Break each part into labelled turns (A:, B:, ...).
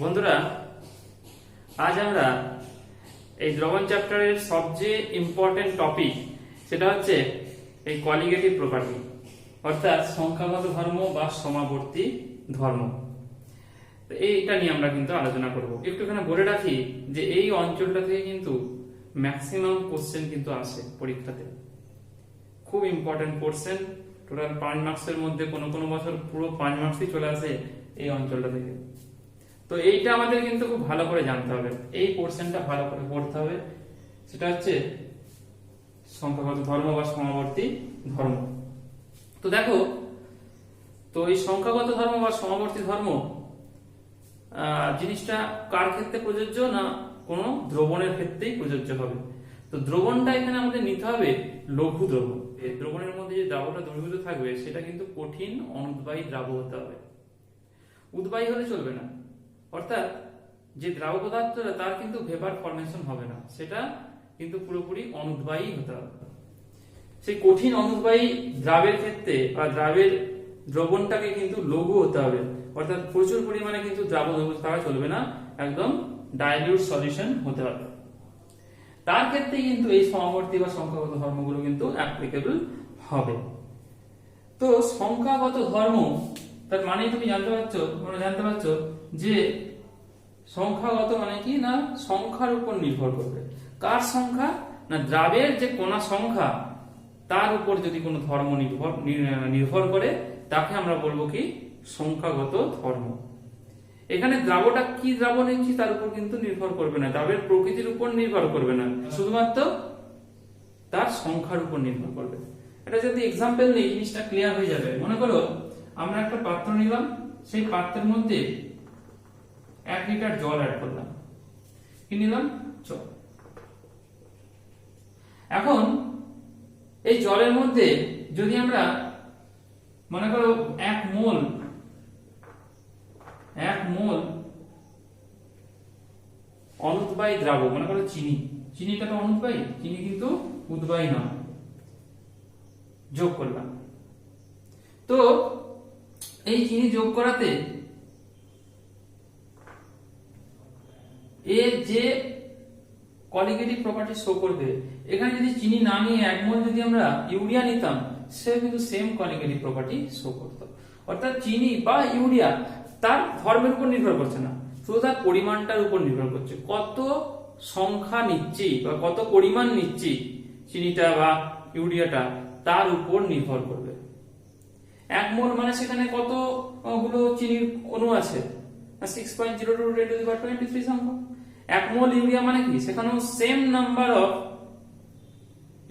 A: বন্ধুরা, আজ আমরা এই দ্রবণ চ্যাপ্টারের সবচেয়ে ইম্পর্টেন্ট টপিক সেটা হচ্ছে এই কলিগেটিভ প্রপার্টি, অর্থাৎ সংখ্যাগত ধর্ম বা সমাবর্তী ধর্ম। এইটা নিয়ে আমরা কিন্তু আলোচনা করব। একটুখানি বলে রাখি যে এই অঞ্চলটা থেকে কিন্তু ম্যাক্সিমাম কোশ্চেন কিন্তু আসে পরীক্ষাতে। খুব ইম্পর্টেন্ট পোর্শন, টোটাল 5 মার্কসের মধ্যে কোনো কোনো বছর পুরো 5 মার্কসই চলে আসে এই অঞ্চলটা থেকে। তো এইটা আমাদের কিন্তু খুব ভালো করে জানতে হবে, এই পোর্শনটা ভালো করে পড়তে হবে। সেটা হচ্ছে সংখ্যাগত ধর্ম বা সমাবর্তী ধর্ম। তো দেখো, তো এই সংখ্যাগত ধর্ম বা সমাবর্তী ধর্ম জিনিসটা কার ক্ষেত্রে প্রযোজ্য, না কোনো দ্রবণের ক্ষেত্রেই প্রযোজ্য হবে। তো দ্রবণটা এখানে আমাদের নিতে হবে লঘু দ্রবণ। এই দ্রবণের মধ্যে যে দ্রাবটা দ্রবীভূত থাকবে সেটা কিন্তু কঠিন অনুদ্বায়ী দ্রাব হতে হবে, উদ্বায়ী হলে চলবে না। অর্থাৎ যে দ্রাব পদার্থটা তার কিন্তু ভেপার ফর্মেশন হবে না, সেটা কিন্তু পুরোপুরি অনুদ্বায়ী হতে হবে। সেই কঠিন অনুদ্বায়ী দ্রাবের ক্ষেত্রে বা দ্রাবের দ্রবণটাকে কিন্তু লঘু হতে হবে, অর্থাৎ প্রচুর পরিমাণে কিন্তু দ্রাব দ্রবীভূত থাকা চলবে না, একদম ডাইলিউট সলিউশন হতে হবে। তার ক্ষেত্রে কিন্তু এই সমাবর্তী বা সংখ্যাগত ধর্মগুলো কিন্তু অ্যাপ্লিকেবল হবে। তো সংখ্যাগত ধর্ম তার মানে তুমি জানতে পারছো যে সংখ্যাগত মানে কি, না সংখ্যার উপর নির্ভর করবে। কার সংখ্যা, না দ্রাবের যে কণা সংখ্যা তার উপর যদি কোনো ধর্ম নির্ভর করে তাকে আমরা বলবো কি সংখ্যাগত ধর্ম। এখানে দ্রাবটা কি দ্রাব নিচ্ছি তার উপর কিন্তু নির্ভর করবে না, দ্রাবের প্রকৃতির উপর নির্ভর করবে না, শুধুমাত্র তার সংখ্যার উপর নির্ভর করবে। এটা যদি এক্সাম্পল নেই জিনিসটা ক্লিয়ার হয়ে যাবে। মনে করো আমরা একটা পাত্র নিলাম, সেই পাত্রের মধ্যে 1 লিটার জল অ্যাড করলাম। কি নিলাম? জল। এখন এই জলের মধ্যে যদি আমরা মনে করো 1 মোল অনুদ্বায়ী দ্রাব, মনে করো চিনিটা তো অনুদ্বায়ী, চিনি কিন্তু উদ্বায়ী নয়, যোগ করলাম। তো এই চিনি যোগ করাতে এর যে কলিগেটিভ প্রপার্টি শো করবে, এখানে যদি চিনি না নিয়ে 1 মোল যদি আমরা ইউরিয়া নিতাম, সে কিন্তু সেম কলিগেটিভ প্রপার্টি শো করত। অর্থাৎ চিনি বা ইউরিয়া তার ধর্মের উপর নির্ভর করছে না, শুধু তার পরিমাণটার উপর নির্ভর করছে। কত সংখ্যা নিচ্ছি বা কত পরিমাণ নিচ্ছি চিনিটা বা ইউরিয়াটা তার উপর নির্ভর করবে। 1 মোল মানে সেখানে কতগুলো চিনির অণু আছে, 6.02 × 10⁻23 সংখ্যা। 1 মোল ইউরিয়া মানে কি, সেখানেও সেম নাম্বার অফ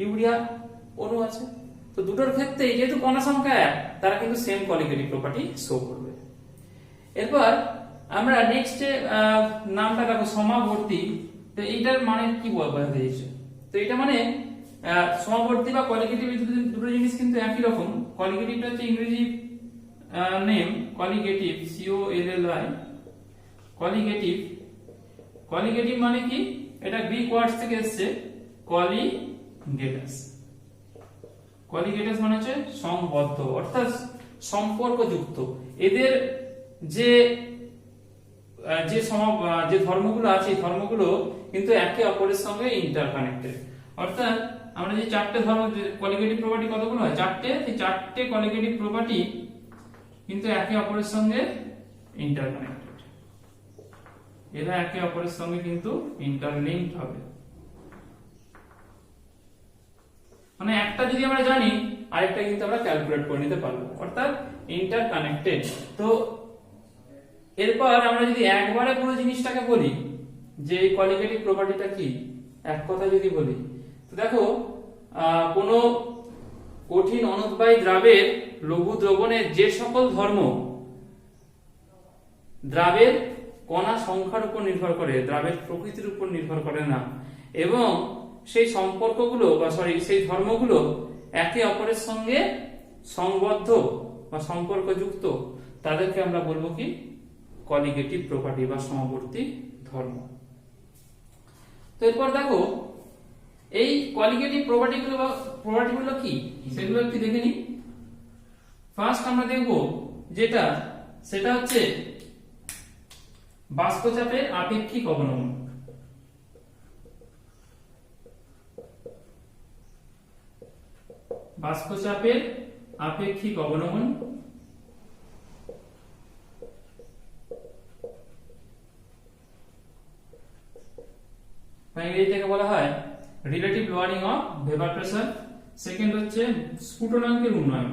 A: ইউরিয়া অণু আছে। তো দুটোর ক্ষেত্রে যেহেতু কণা সংখ্যা 1, তারা কিন্তু সেম কলিগেটিভ প্রপার্টি শো করবে। এরপর আমরা নেক্সট নামটা দেখো সমাবর্তী। তো এইটার মানে কি বোঝাতে চাইছে? তো এটা মানে সমাবর্তী বা কলিগেটিভ দুটো জিনিস কিন্তু একই রকম। কলিগেটিভটা হচ্ছে ইংরেজি নেম কলিগেটিভ, COLLI কলিগেটিভ মানে কি, এটা গ্রিক ওয়ার্ড থেকে এসেছে কলিগেটাস মানে হচ্ছে সংবদ্ধ, অর্থাৎ সম্পর্কযুক্ত। এদের যে ধর্মগুলো আছে এই ধর্মগুলো কিন্তু একে অপরের সঙ্গে ইন্টারকানেক্টেড। অর্থাৎ আমরা যে 4টে ধর্ম কলিগেটিভ প্রপার্টি কতগুলো হয়, 4টে, এই 4টে কলিগেটিভ প্রপার্টি কিন্তু একে অপরের সঙ্গে ইন্টারকানেক্টেড। এরা একে অপরের সঙ্গে কিন্তু ইন্টারলিংকড হবে। মানে একটা যদি আমরা জানি আরেকটা কিন্তু আমরা ক্যালকুলেট করে নিতে পারবো, অর্থাৎ ইন্টারকানেক্টেড। তো এরপর আমরা যদি একবারে পুরো জিনিসটাকে বলি যে কলিগেটিভ প্রপার্টিটা কি, এক কথা যদি বলি, তো দেখো কোন কঠিন অনুদ্বায়ী দ্রাবের লঘু দ্রবণের যে সকল ধর্ম দ্রাবের কণা সংখ্যার উপর নির্ভর করে, দ্রাবের প্রকৃতির উপর নির্ভর করে না, এবং সেই সম্পর্কগুলো বা সেই ধর্মগুলো একে অপরের সঙ্গে সংবদ্ধ বা সম্পর্কযুক্ত, তাদেরকে আমরা বলবো কি কলিগেটিভ প্রপার্টি বা সমাবর্তী ধর্ম। তো এরপর দেখো এই কলিগেটিভ প্রপার্টিগুলো কি সেগুলো একটু দেখে নিই। ফার্স্ট আমরা দেখব সেটা হচ্ছে বাষ্পচাপের আপেক্ষিক অবনমন। বাষ্পচাপের আপেক্ষিক অবনমন এটাকে বলা হয় relative lowering of vapour pressure. Second হচ্ছে স্ফুটনাঙ্কের উন্নয়ন।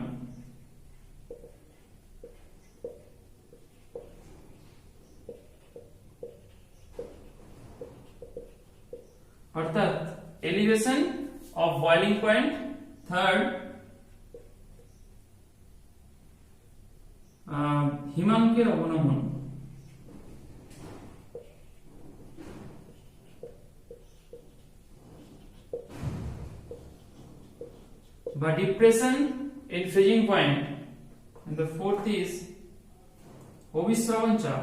A: অর্থাৎ elevation of boiling point. Third হিমাঙ্কের অবনমন। বা depression in freezing point, and the fourth is অভিস্রবণ চাপ।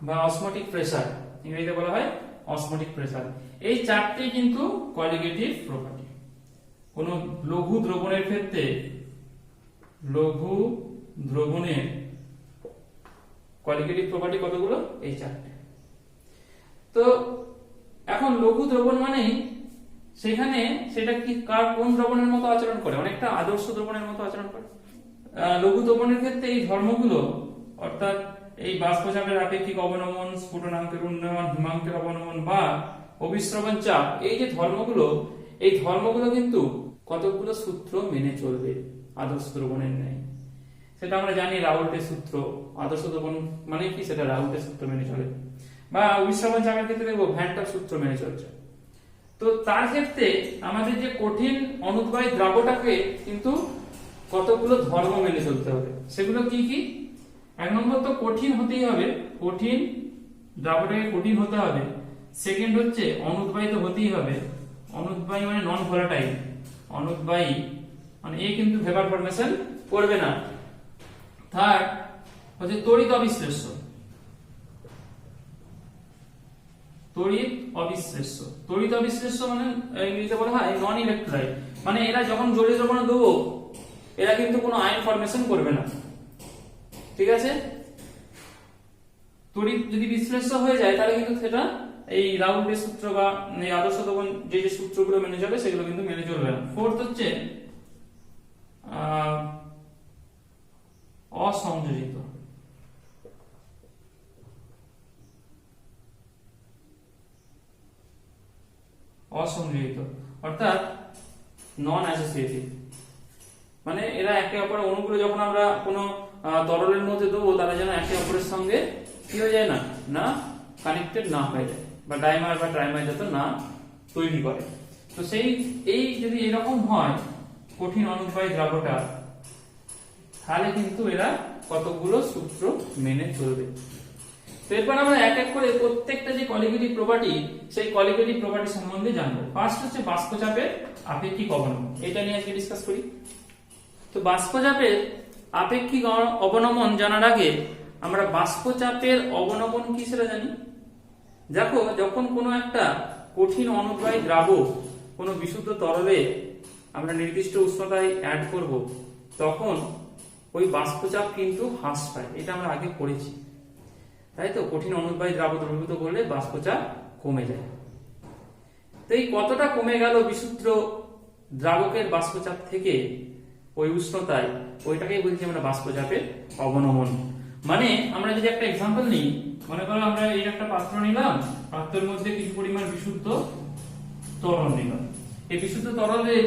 A: বা অসমোটিক প্রেসার, ইংরেজিতে বলা হয় অসমোটিক প্রেসার। এই চারটি কিন্তু কলিগেটিভ প্রপার্টি। কোন লঘু দ্রবণের ক্ষেত্রে লঘু দ্রবণের কলিগেটিভ প্রপার্টি কতগুলো? এই চারটি। তো এখন লঘু দ্রবণ মানেই সেখানে সেটা কি কোন দ্রবণের মতো আচরণ করে? অনেকটা আদর্শ দ্রবণের মতো আচরণ করে। লঘু দ্রবণের ক্ষেত্রে এই ধর্মগুলো অর্থাৎ এই বাষ্পচাপের আপেক্ষিক অবনমন, স্ফুটনাঙ্কের উন্নয়ন, হিমাঙ্কের অবনমন বা অভিস্রবণ চাপ, এই যে ধর্মগুলো, এই ধর্মগুলো কিন্তু কতগুলো সূত্র মেনে চলবে আদর্শ দ্রবণের ন্যায়। সেটা আমরা জানি রাউল্টের সূত্র। আদর্শ দ্রবণ মানে কি? সেটা রাউল্টের সূত্র মেনে চলে। বা অভিস্রবণ চাপের ক্ষেত্রে দেখবো ভ্যান্টার সূত্র মেনে চলছে। তো তার ক্ষেত্রে আমাদের যে কঠিন অনুদ্বায়ী দ্রাবটাকে কিন্তু কতগুলো ধর্ম মেনে চলতে হবে। সেগুলো কি কি? এক নম্বর তো কঠিন হতেই হবে, কঠিন দ্রাবটাকে কঠিন হতে হবে। সেকেন্ড হচ্ছে অনুদ্বায়ী তো হতেই হবে, অনুদ্বায়ী মানে নন ভোলাটাইল, অনুদ্বায়ী মানে এ কিন্তু ভেপার ফরমেশন করবে না। থার্ড হচ্ছে তড়িৎ অবিশ্লেষ্য, তড়িৎ অবিশ্লেষ্য। তড়িৎ অবিশ্লেষ্য মানে ইংরেজিতে বলা হয় নন ইলেকট্রোলাইট, মানে এরা যখন জলীয় দ্রবণে দেবো এরা কিন্তু কোনো আয়ন ফরমেশন করবে না, ঠিক আছে? তড়িৎ যদি বিশ্লেষ্য হয়ে যায় তাহলে কিন্তু সেটা এই রাউল্টের সূত্র বা এই আদর্শ দ্রবণ যে যে সূত্রগুলো মেনে চলে সেগুলো কিন্তু মেনে চলবে না। ফোর্থ হচ্ছে অসংযোজিত। অসংযোজিত অর্থাৎ নন অ্যাসোসিয়েটিভ, মানে এরা একে অপরের অণুগুলো যখন আমরা কোনো তরলের মধ্যে দেবো তারা যেন একে অপরের সঙ্গে কি হয়ে যায় না, না কানেক্টেড না হয়ে যায়, বা ডাইমার বা ট্রাইমার যাতে না তৈরি করে। তো সেই এই যদি এরকম হয় কঠিন অনুদ্বায়ী দ্রাবটা, তাহলে কিন্তু এরা কতগুলো সূত্র মেনে চলবে। তো এরপর আমরা এক এক করে প্রত্যেকটা যে কলিগেটিভ প্রপার্টি সেই কলিগেটিভ প্রপার্টি সম্বন্ধে জানবো। ফার্স্ট হচ্ছে বাষ্পচাপের আপেক্ষিক অবনমন, এটা নিয়ে আজকে ডিসকাস করি। তো বাষ্পচাপের আপেক্ষিক অবনমন জানার আগে আমরা বাষ্পচাপের অবনমন কি সেটা জানি। দেখো যখন কোনো একটা কঠিন অনুদ্বায়ী দ্রাবক কোনো বিশুদ্ধ তরলে আমরা নির্দিষ্ট উষ্ণতায় অ্যাড করব, তখন ওই বাষ্পচাপ কিন্তু হ্রাস পায়। এটা আমরা আগে পড়েছি, তাই তো? কঠিন অনুদ্বায়ী দ্রাবক দ্রবীভূত করলে বাষ্পচাপ কমে যায়। তো এই কতটা কমে গেল বিশুদ্ধ দ্রাবকের বাষ্পচাপ থেকে ওই উষ্ণতায়, ওইটাকেই বলছি আমরা বাষ্পচাপের অবনমন। মানে আমরা যদি একটা এক্সাম্পল নিই, মনে করো আমরা এই একটা পাত্র নিলাম, পাত্রের মধ্যে কিছু পরিমাণ বিশুদ্ধ তরল নিলাম। এই বিশুদ্ধ তরলের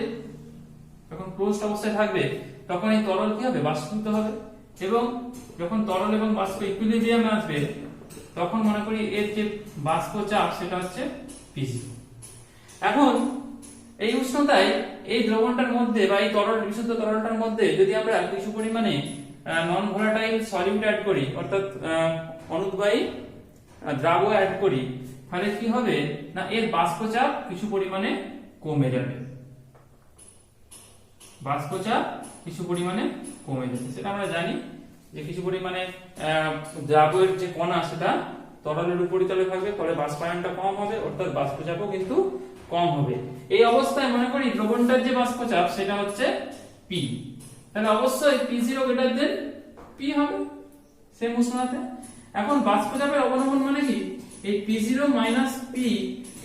A: যখন ক্লোজড অবস্থায় থাকবে তখন এই তরল কি হবে? বাষ্পীভূত হবে, এবং যখন তরল এবং বাষ্প ইকুইলিব্রিয়ামে আসবে তখন মনে করি এর যে বাষ্পচাপ সেটা হচ্ছে পিসি। এখন এই উষ্ণতায় এই দ্রবণটার মধ্যে বা এই তরল বিশুদ্ধ তরলটার মধ্যে যদি আমরা কিছু পরিমাণে নন ভোলাটাইল সলিউট অ্যাড করি, অর্থাৎ অনুদ্বায়ী দ্রাবক অ্যাড করি, তাহলে কি হবে না এর বাষ্পচাপ কিছু পরিমাণে কমে যাবে। বাষ্পচাপ কিছু পরিমাণে কমে যাবে, সেটা আমরা জানি যে কিছু পরিমাণে দ্রাবকের যে কণা সেটা তরলের উপরিতলে থাকবে, ফলে বাষ্পায়নটা কম হবে, অর্থাৎ বাষ্পচাপও কিন্তু কম হবে। এই অবস্থায় মনে করি দ্রবণটার যে বাষ্পচাপ সেটা হচ্ছে পি, তাহলে অবশ্যই P0 গ্রেটার দেন P হবে সেম উষ্ণতাতে। এখন বাষ্পচাপের অবনমন মানে কি, এই P0 মাইনাস P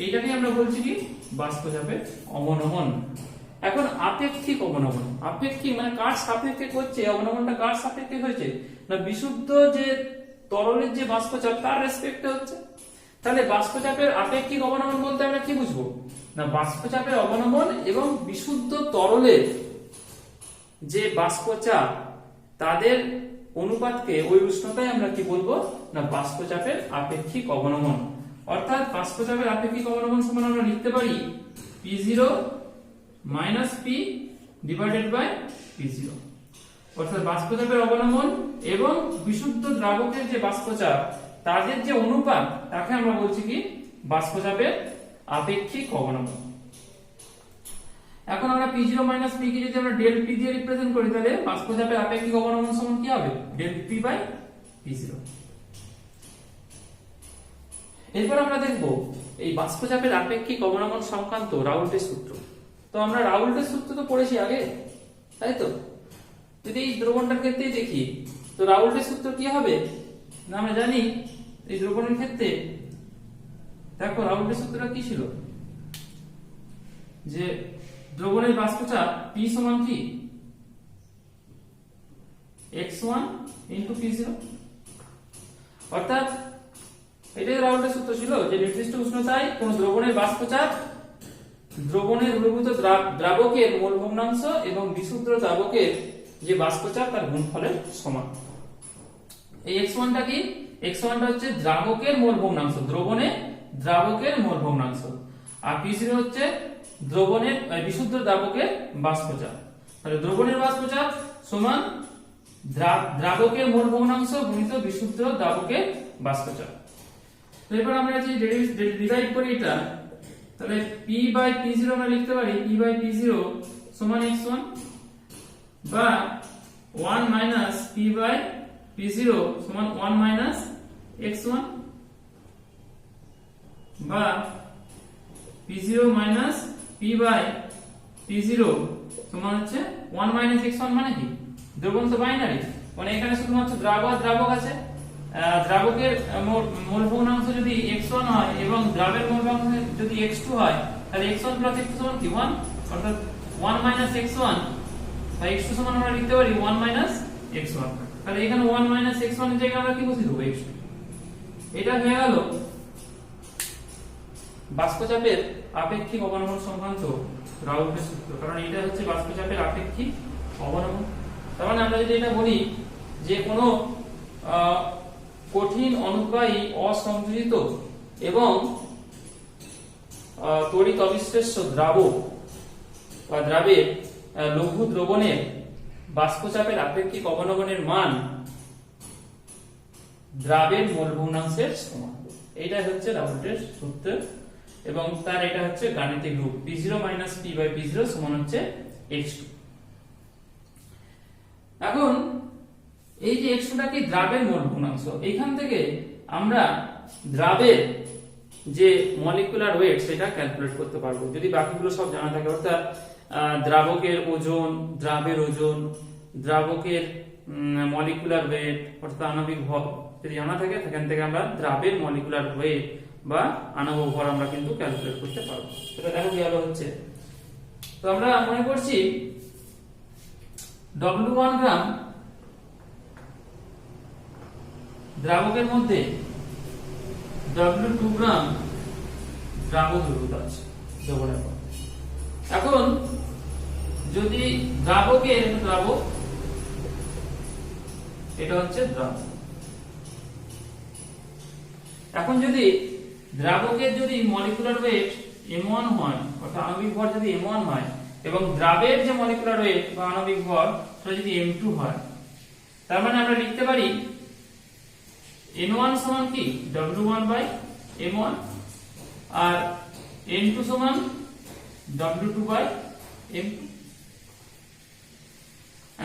A: এইটাকে আমরা বলছি কি বাষ্পচাপের অবনমন। এখন আপেক্ষিক অবনমন, আপেক্ষিক মানে কার সাপেক্ষে করছে, অবনমনটা কার সাপেক্ষে হয়েছে না বিশুদ্ধ যে তরলের যে বাষ্পচাপ তার রেসপেক্টে হচ্ছে। তাহলে বাষ্পচাপের আপেক্ষিক অবনমন বলতে আমরা কি বুঝবো না বাষ্পচাপের অবনমন এবং বিশুদ্ধ তরলের যে বাষ্পচাপ তাদের অনুপাতকে ওই উষ্ণতায় আমরা কি বলবো না বাষ্পচাপের আপেক্ষিক অবনমন। অর্থাৎ বাষ্পচাপের আপেক্ষিক অবনমন সমান আমরা লিখতে পারি P0 minus P divided by P0। অর্থাৎ বাষ্পচাপের অবনমন এবং বিশুদ্ধ দ্রাবকের যে বাষ্পচাপ তাদের যে অনুপাত তাকে আমরা বলছি কি বাষ্পচাপের আপেক্ষিক অবনমন। এখন আমরা P0 মাইনাস P কে যদি আমরা ডেল P দিয়ে রিপ্রেজেন্ট করি তাহলে বাষ্পচাপের আপেক্ষিক অবনমন সমান কি হবে ডেল P বাই P0। এরপর আমরা দেখব এই বাষ্পচাপের আপেক্ষিক অবনমন সংক্রান্ত রাউল্টের সূত্র। তো আমরা রাউল্টের সূত্র তো পড়েছি আগে, তাই তো? যদি এই দ্রবণটার ক্ষেত্রে দেখি তো রাউল্টের সূত্র কি হবে না আমরা জানি এই দ্রবণের ক্ষেত্রে দেখো রাউল্টের সূত্রটা কি ছিল যে দ্রবণের বাষ্পচাপ P সমান কি x1 into P0। অর্থাৎ এটাই রাউল্টের সূত্র ছিল যে নির্দিষ্ট উষ্ণতায় কোন দ্রবণের বাষ্পচাপ দ্রবণের দ্রবীভূত দ্রাবকের মোল ভগ্নাংশ এবং বিশুদ্ধ দ্রাবকের যে বাষ্পচাপ তার গুণফলের সমান। এই x1 টা কি, x1 টা হচ্ছে দ্রাবকের মোল ভগ্নাংশ, দ্রবণে দ্রাবকের মোল ভগ্নাংশ, আর P0 হচ্ছে দ্রবণের বিশুদ্ধ দ্রাবকের বাষ্পচাপ। তাহলে দ্রবণের বাষ্পচাপ সমান দ্রাবকের মোল ভগ্নাংশ গুণিত বিশুদ্ধ দ্রাবকের বাষ্পচাপ। তো এবার আমরা যদি ডিরাইভ করি এটা তাহলে P বাই P0 আমরা লিখতে পারি P বাই P0 সমান x1 বা 1 মাইনাস P বাই P0 সমান 1 মাইনাস x1 বা P0 minus P by P0 সমান হচ্ছে 1 মাইনাস x1। মানে কি দ্রবণ তো বাইনারি, মানে এখানে শুধুমাত্র দ্রাবক আছে, দ্রাবকের মোল ভগ্নাংশ যদি x1 হয় এবং দ্রাবের মোল ভগ্নাংশ যদি x2 হয় তাহলে x1 প্লাস x2 সমান কি 1, অর্থাৎ 1 মাইনাস x1 বা x2 সমান আমরা লিখতে পারি 1 মাইনাস x1। তাহলে এখানে 1 মাইনাস x1 এর জায়গায় আমরা কি বসিয়ে দেব x2। এটা হয়ে গেল বাষ্পচাপের আপেক্ষিক অবনমন সংক্রান্ত রাউল্টের সূত্র, কারণ এটা হচ্ছে বাষ্পচাপের আপেক্ষিক অবনমন। তার মানে আমরা যদি এটা বলি যে কোনো কঠিন অনুদ্বায়ী অসংযোজিত এবং তড়িৎ অবিশ্লেষ্য দ্রাবক বা দ্রাবের লঘু দ্রবণের বাষ্পচাপের আপেক্ষিক অবনমনের মান দ্রাবের মোল ভগ্নাংশের সমান। এইটা হচ্ছে রাউল্টের সূত্র এবং তার এটা হচ্ছে গাণিতিক রূপ P0 minus P by P0 সমান হচ্ছে x2। এখন এই যে x2 টা কি দ্রাবের মোল ভগ্নাংশ, এইখান থেকে আমরা দ্রাবের যে মলিকুলার ওয়েট সেটা ক্যালকুলেট করতে পারবো যদি বাকিগুলো সব জানা থাকে। অর্থাৎ দ্রাবকের ওজন, দ্রাবের ওজন, দ্রাবকের মলিকুলার ওয়েট অর্থাৎ আণবিক ভর যদি জানা থাকে সেখান থেকে আমরা দ্রাবের মলিকুলার ওয়েট বা আণবিক ভর আমরা কিন্তু ক্যালকুলেট করতে পারবো। সেটা দেখো কিভাবে হচ্ছে। তো আমরা মনে করছি W1 গ্রাম দ্রাবকের মধ্যে W2 গ্রাম দ্রাবক দ্রবীভূত আছে। এখন যদি দ্রাবকের দ্রাবক এটা হচ্ছে দ্রাবক, এখন যদি দ্রাবকের যদি মলিকুলার ওয়েট m1 হয় অর্থাৎ আণবিক ভর যদি m1 হয় এবং দ্রাবের যে মলিকুলার ওয়েট বা আণবিক ভর সেটা যদি m2 হয়, তার মানে আমরা লিখতে পারি n1 সমান কি W1 by m1 R n2 সমান W2 বাই m2।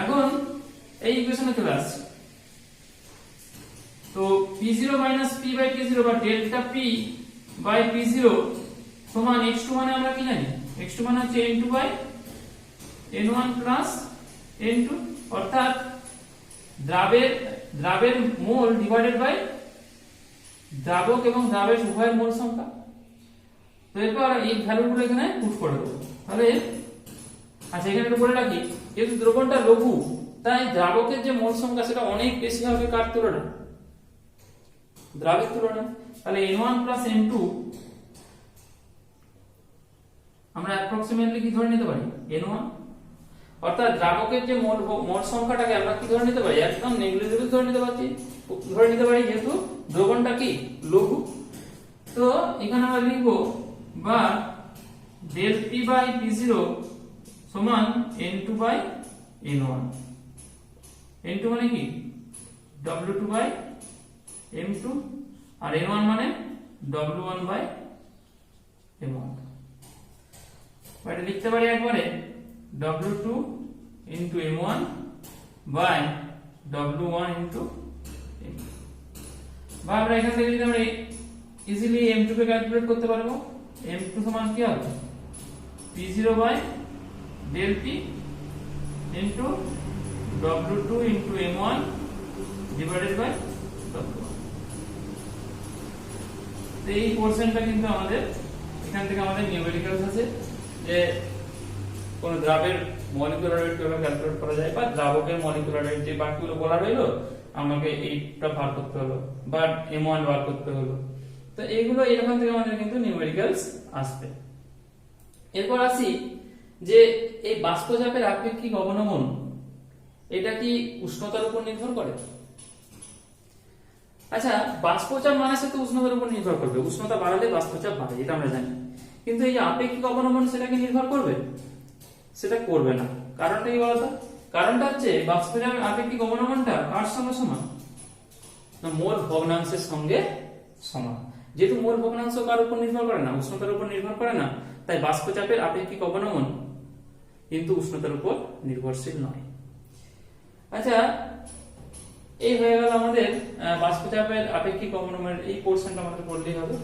A: এখন এই ইকুয়েশনে চলে আসছে। তো P0 minus P by P0 বা ডেল্টা P বাই P0 সমান x2 মানে আমরা কি জানি x2 মানে হচ্ছে n2 by n1 plus n2। অর্থাৎ দ্রাবের মোল ডিভাইডেড বাই দ্রাবক এবং দ্রাবের উভয়ের মোল সংখ্যা। তো এরপর এই ভ্যালুগুলো এখানে পুট করে দেবো। তাহলে আচ্ছা, এখানে একটু বলে রাখি, যেহেতু দ্রবণটা লঘু তাই দ্রাবকের যে মোল সংখ্যা সেটা অনেক বেশি হবে কার তুলনায়? দ্রাবের তুলনায়। তাহলে N1 প্লাস N2 আমরা অ্যাপ্রক্সিমেটলি কি ধরে নিতে পারি? N1। অর্থাৎ দ্রাবকের যে মোল সংখ্যাটাকে আমরা কি ধরে নিতে পারি? একদম নেগলিজিবল ধরে নিতে পারি, যেহেতু দ্রবণটা কি লঘু। তো এখানে আমরা লিখবো বা del P by P0 সমান N2 by N1। N2 মানে কি? W2 by M2 R N1 মানে W1 by M1। এটা লিখতে পারি একবারে W2 into M1 by W1 into M2। বা আমরা এখান থেকে যদি আমরা ইজিলি M2 কে ক্যালকুলেট করতে পারবো। M2 সমান কি হবে? P0 by del P into W2 into M1 divided by W1। তো এই পোরশনটা কিন্তু আমাদের এখান থেকে আমাদের নিউমেরিক্যালস আছে যে কোন দ্রাবের মলিকুলার ওয়েট কিভাবে ক্যালকুলেট করা যায়, বা দ্রাবকের মলিকুলার ওয়েট যে বাকিগুলো বলা রইলো আমাকে এইটা বার করতে হলো বা M1 বার করতে হলো। তো এইগুলো এখান থেকে আমাদের কিন্তু নিউমেরিক্যালস আসবে। এরপর আসি যে এই বাষ্পচাপের আপেক্ষিক অবনমন এটা কি উষ্ণতার উপর নির্ভর করে? আচ্ছা, বাষ্পচাপ মানে সে তো উষ্ণতার উপর নির্ভর করবে, উষ্ণতা বাড়ালে বাষ্পচাপ বাড়ে, এটা আমরা জানি। কিন্তু এই যে আপেক্ষিক অবনমন সেটা কি নির্ভর করবে? সেটা করবে না। কারণটা কি বলতো? কারণটা হচ্ছে বাষ্পচাপের আপেক্ষিক অবনমনটা কার সঙ্গে সমান? না, মোল ভগ্নাংশের সঙ্গে সমান। যেহেতু মোল ভগ্নাংশ কার উপর নির্ভর করে না, উষ্ণতার উপর নির্ভর করে না, তাই বাষ্পচাপের আপেক্ষিক অবনমন কিন্তু উষ্ণতার উপর নির্ভরশীল নয়। আচ্ছা, এই হয়ে গেল আমাদের বাষ্পচাপের আপেক্ষিক অবনমনের এই পোরশনটা আমাদের পড়লেই হবে।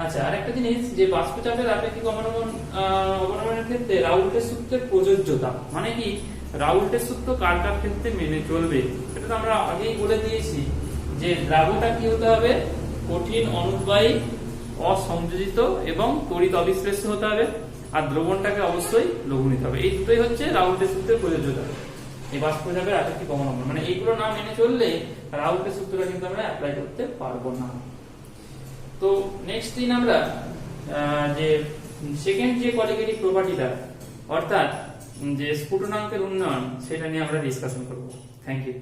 A: আচ্ছা, আরেকটা জিনিস যে বাষ্পচাপের আপেক্ষিক অবনমনের ক্ষেত্রে রাউল্টের সূত্রের প্রযোজ্যতা মানে কি? রাউল্টের সূত্র কার কার ক্ষেত্রে মেনে চলবে এটা তো আমরা আগেই বলে দিয়েছি যে দ্রাবকটা কি হতে হবে? কঠিন, অনুদ্বায়ী, অসংযোজিত এবং তড়িৎ অবিশ্লেষ্য হতে হবে, আর দ্রবণটাকে অবশ্যই লঘু নিতে হবে। এই দুটোই হচ্ছে রাউল্টের সূত্রের প্রযোজ্যতা এই বাষ্পচাপের আপেক্ষিক অবনমন। মানে এইগুলো না মেনে চললে রাউল্টের সূত্রটা কিন্তু আমরা অ্যাপ্লাই করতে পারবো না। তো নেক্সট দিন আমরা যে সেকেন্ড যে কলিগেটিভ প্রপার্টিটা অর্থাৎ যে স্ফুটনাঙ্কের উন্নয়ন সেটা নিয়ে আমরা ডিসকাশন করব। Thank you.